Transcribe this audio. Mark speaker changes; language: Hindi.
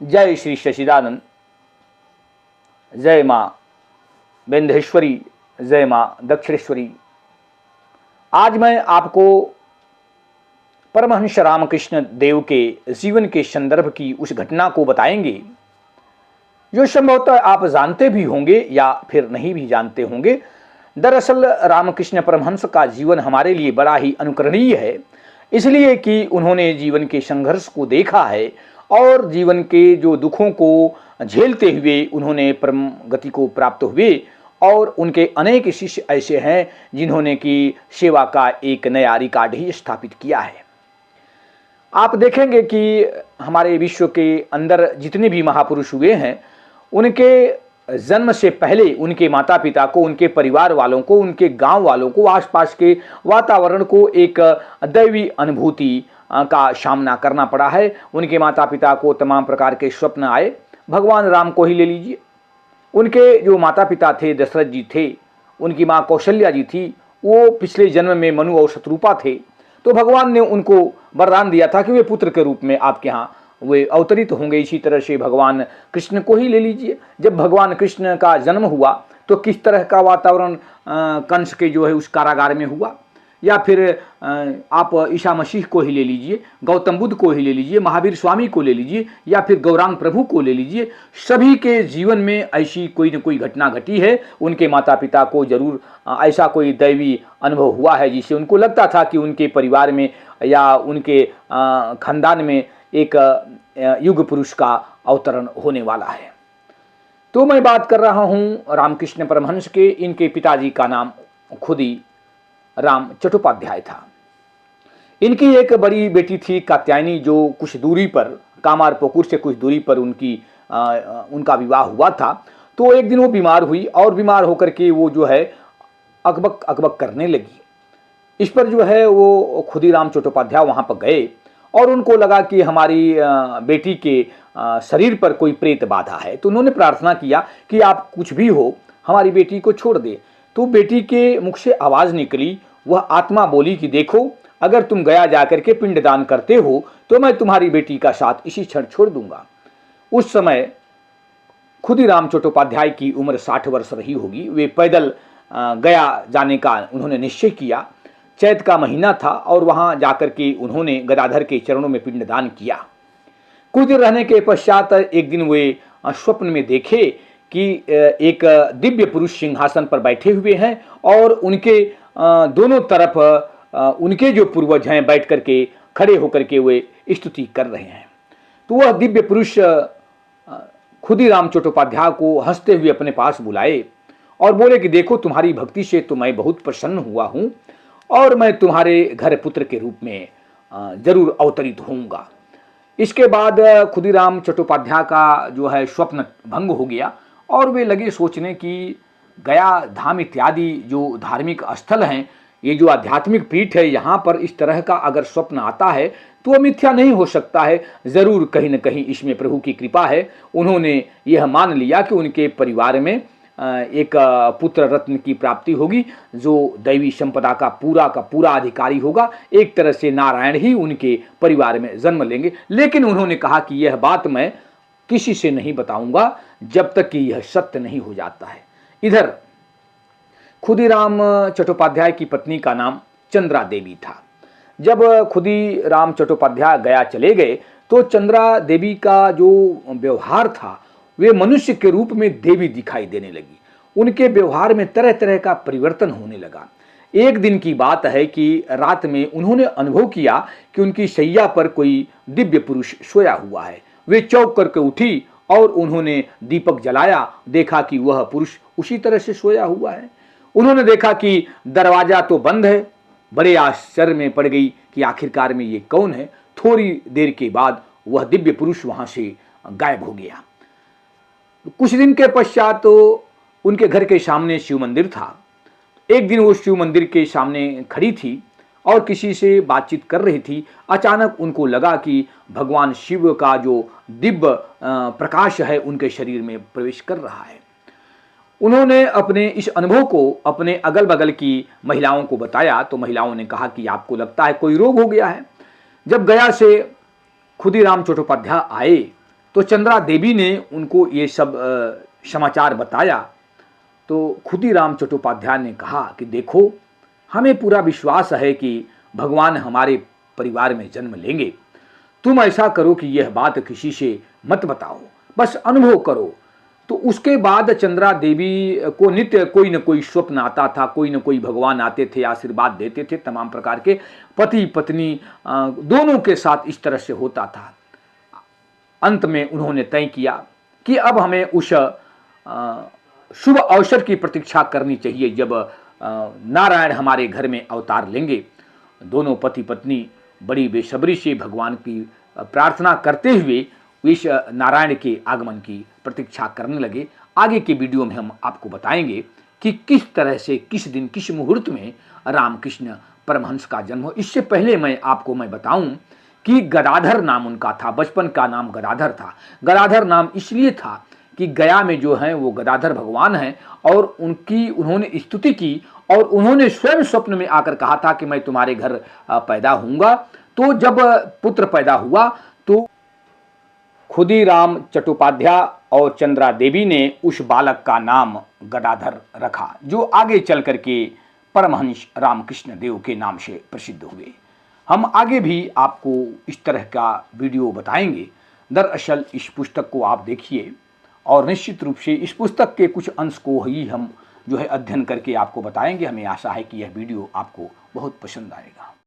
Speaker 1: जय श्री शशिदानंद, जय माँ विंध्येश्वरी, जय माँ दक्षिणेश्वरी। आज मैं आपको परमहंस रामकृष्ण देव के जीवन के संदर्भ की उस घटना को बताएंगे जो संभवतः आप जानते भी होंगे या फिर नहीं भी जानते होंगे। दरअसल रामकृष्ण परमहंस का जीवन हमारे लिए बड़ा ही अनुकरणीय है, इसलिए कि उन्होंने जीवन के संघर्ष को देखा है और जीवन के जो दुखों को झेलते हुए उन्होंने परम गति को प्राप्त हुए। और उनके अनेक शिष्य ऐसे हैं जिन्होंने कि सेवा का एक नया रिकॉर्ड ही स्थापित किया है। आप देखेंगे कि हमारे विश्व के अंदर जितने भी महापुरुष हुए हैं, उनके जन्म से पहले उनके माता पिता को, उनके परिवार वालों को, उनके गांव वालों को, आसपास के वातावरण को एक दैवी अनुभूति का सामना करना पड़ा है। उनके माता पिता को तमाम प्रकार के स्वप्न आए। भगवान राम को ही ले लीजिए, उनके जो माता पिता थे दशरथ जी थे, उनकी माँ कौशल्या जी थी, वो पिछले जन्म में मनु और शत्रुपा थे। तो भगवान ने उनको वरदान दिया था कि वे पुत्र के रूप में आपके यहाँ वे अवतरित होंगे। इसी तरह से भगवान कृष्ण को ही ले लीजिए। जब भगवान कृष्ण का जन्म हुआ तो किस तरह का वातावरण कंस के जो है उस कारागार में हुआ, या फिर आप ईसा मसीह को ही ले लीजिए, गौतम बुद्ध को ही ले लीजिए, महावीर स्वामी को ले लीजिए, या फिर गौरांग प्रभु को ले लीजिए। सभी के जीवन में ऐसी कोई न कोई घटना घटी है। उनके माता पिता को जरूर ऐसा कोई दैवी अनुभव हुआ है जिससे उनको लगता था कि उनके परिवार में या उनके खानदान में एक युग पुरुष का अवतरण होने वाला है। तो मैं बात कर रहा हूँ रामकृष्ण परमहंस के। इनके पिताजी का नाम खुदी राम चट्टोपाध्याय था। इनकी एक बड़ी बेटी थी कात्यायनी, जो कुछ दूरी पर कामारपुकुर से कुछ दूरी पर उनका विवाह हुआ था। तो एक दिन वो बीमार हुई और बीमार होकर के वो जो है अकबक अकबक करने लगी। इस पर जो है वो खुदीराम चट्टोपाध्याय वहाँ पर गए और उनको लगा कि हमारी बेटी के शरीर पर कोई प्रेत बाधा है। तो उन्होंने प्रार्थना किया कि आप कुछ भी हो हमारी बेटी को छोड़ दे। तो बेटी के मुख से आवाज़ निकली, वह आत्मा बोली कि देखो, अगर तुम गया जाकर के पिंडदान करते हो तो मैं तुम्हारी बेटी का साथ इसी क्षण छोड़ दूंगा। उस समय खुदीराम चट्टोपाध्याय की उम्र 60 वर्ष रही होगी। वे पैदल गया जाने का उन्होंने निश्चय किया। चैत का महीना था और वहां जाकर के उन्होंने गदाधर के चरणों में पिंडदान किया। कुछ देर रहने के पश्चात एक दिन वे स्वप्न में देखे कि एक दिव्य पुरुष सिंहासन पर बैठे हुए हैं और उनके दोनों तरफ उनके जो पूर्वज हैं बैठ करके खड़े होकर के वे स्तुति कर रहे हैं। तो वह दिव्य पुरुष खुदीराम चट्टोपाध्याय को हंसते हुए अपने पास बुलाए और बोले कि देखो, तुम्हारी भक्ति से तो मैं बहुत प्रसन्न हुआ हूँ और मैं तुम्हारे घर पुत्र के रूप में जरूर अवतरित होऊंगा। इसके बाद खुदीराम चट्टोपाध्याय का जो है स्वप्न भंग हो गया और वे लगे सोचने कि गया धाम इत्यादि जो धार्मिक स्थल हैं, ये जो आध्यात्मिक पीठ है, यहाँ पर इस तरह का अगर स्वप्न आता है तो वह मिथ्या नहीं हो सकता है, ज़रूर कहीं न कहीं इसमें प्रभु की कृपा है। उन्होंने यह मान लिया कि उनके परिवार में एक पुत्र रत्न की प्राप्ति होगी जो दैवी संपदा का पूरा अधिकारी होगा। एक तरह से नारायण ही उनके परिवार में जन्म लेंगे। लेकिन उन्होंने कहा कि यह बात मैं किसी से नहीं बताऊंगा जब तक कि यह सत्य नहीं हो जाता है। इधर खुदीराम चट्टोपाध्याय की पत्नी का नाम चंद्रा देवी था। जब खुदीराम चट्टोपाध्याय गया चले गए तो चंद्रा देवी का जो व्यवहार था वे मनुष्य के रूप में देवी दिखाई देने लगी। उनके व्यवहार में तरह तरह का परिवर्तन होने लगा। एक दिन की बात है कि रात में उन्होंने अनुभव किया कि उनकी शैया पर कोई दिव्य पुरुष सोया हुआ है। वे चौंक करके उठी और उन्होंने दीपक जलाया, देखा कि वह पुरुष उसी तरह से सोया हुआ है। उन्होंने देखा कि दरवाजा तो बंद है। बड़े आश्चर्य में पड़ गई कि आखिरकार में ये कौन है। थोड़ी देर के बाद वह दिव्य पुरुष वहां से गायब हो गया। कुछ दिन के पश्चात तो उनके घर के सामने शिव मंदिर था। एक दिन वो शिव मंदिर के सामने खड़ी थी और किसी से बातचीत कर रही थी। अचानक उनको लगा कि भगवान शिव का जो दिव्य प्रकाश है उनके शरीर में प्रवेश कर रहा है। उन्होंने अपने इस अनुभव को अपने अगल बगल की महिलाओं को बताया तो महिलाओं ने कहा कि आपको लगता है कोई रोग हो गया है। जब गया से खुदीराम चट्टोपाध्याय आए तो चंद्रा देवी ने उनको ये सब समाचार बताया। तो खुदीराम चट्टोपाध्याय ने कहा कि देखो, हमें पूरा विश्वास है कि भगवान हमारे परिवार में जन्म लेंगे। तुम ऐसा करो कि यह बात किसी से मत बताओ, बस अनुभव करो। तो उसके बाद चंद्रा देवी को नित्य कोई न कोई स्वप्न आता था, कोई न कोई भगवान आते थे, आशीर्वाद देते थे। तमाम प्रकार के पति पत्नी दोनों के साथ इस तरह से होता था। अंत में उन्होंने तय किया कि अब हमें उस शुभ अवसर की प्रतीक्षा करनी चाहिए जब नारायण हमारे घर में अवतार लेंगे। दोनों पति पत्नी बड़ी बेसब्री से भगवान की प्रार्थना करते हुए इस नारायण के आगमन की प्रतीक्षा करने लगे। आगे के वीडियो में हम आपको बताएंगे कि किस तरह से, किस दिन, किस मुहूर्त में रामकृष्ण परमहंस का जन्म हो। इससे पहले मैं बताऊं कि गदाधर नाम उनका था। बचपन का नाम गदाधर था। गदाधर नाम इसलिए था कि गया में जो है वो गदाधर भगवान हैं और उन्होंने स्तुति की और उन्होंने स्वयं स्वप्न में आकर कहा था कि मैं तुम्हारे घर पैदा होऊंगा। तो जब पुत्र पैदा हुआ तो खुदीराम चट्टोपाध्याय और चंद्रा देवी ने उस बालक का नाम गदाधर रखा, जो आगे चल करके परमहंस रामकृष्ण देव के नाम से प्रसिद्ध हुए। हम आगे भी आपको इस तरह का वीडियो बताएंगे। दरअसल इस पुस्तक को आप देखिए और निश्चित रूप से इस पुस्तक के कुछ अंश को ही हम जो है अध्ययन करके आपको बताएंगे। हमें आशा है कि यह वीडियो आपको बहुत पसंद आएगा।